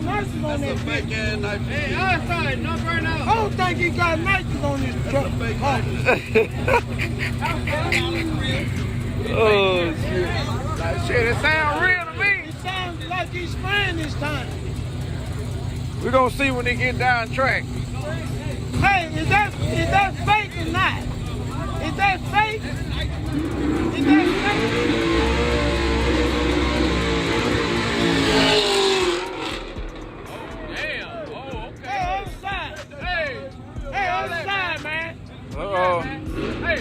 got nitrous on that bitch. Hey, outside, no burnout. I don't think he got nitrous on his truck. Oh, shit. Shit, it sounds real to me. It sounds like he's spraying this time. We're gonna see when they get down track. Hey, is that fake or not? Is that fake? Is that fake? Hey, other side. Hey, other side, man. Uh-oh. Hey.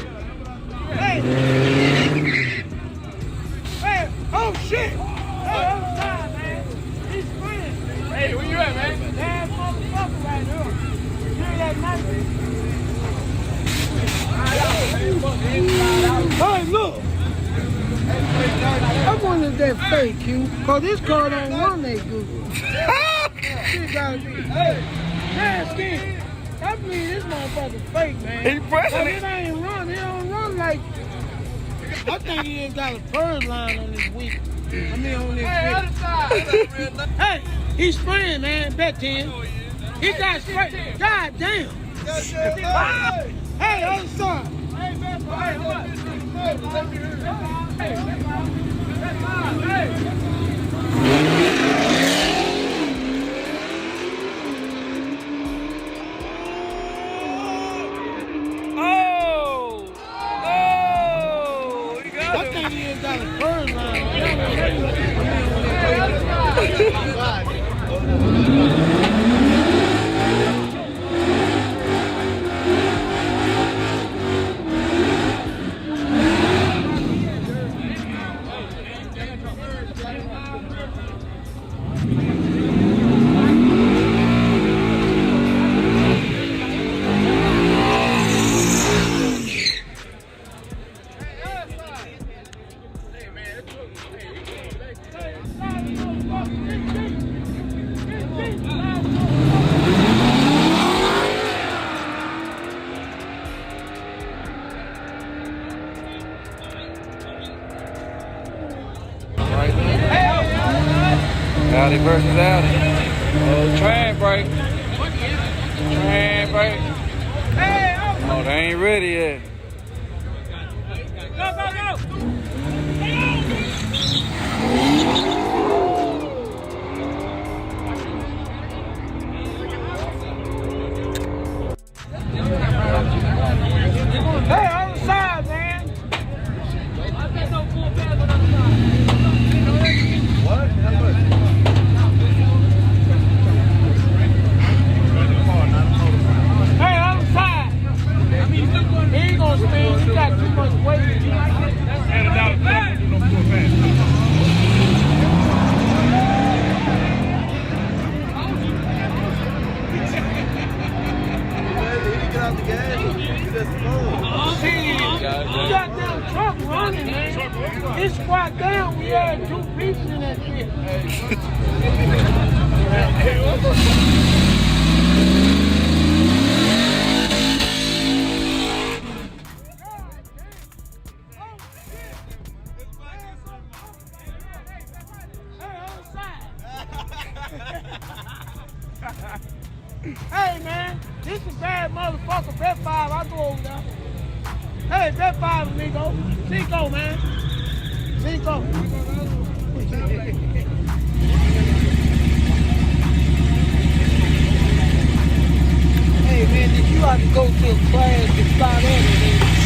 Hey, oh shit. Hey, other side, man. He's spraying. Hey, where you at, man? Bad motherfucker right here. Hear that nitrous? Hey, look. I wonder if that's fake, Q. Cause this car don't run that good. Shit gotta be. Hey, skin. I believe this motherfucker fake, man. He pressing it. It ain't run. It don't run like. I think he ain't got a purge line on his wheel. I mean on his wheel. Hey, he's spraying, man. Bet 10. He got spray. God damn. Hey, other side. I think he ain't got a purge line. Audi versus Audi. Oh, train break. Train break. Oh, they ain't ready yet. Go, go, go! Hey, other side, man! Hey, other side! He ain't gonna spin, he got too much weight. Goddamn truck running, man. It squat down, we had 2 pieces in that shit. Hey, man, this is bad motherfucker. Bet 5, I go over there. Hey, bet 5, amigo. Cinco, man. Cinco. Hey, man, did you have to go to a class to start everything?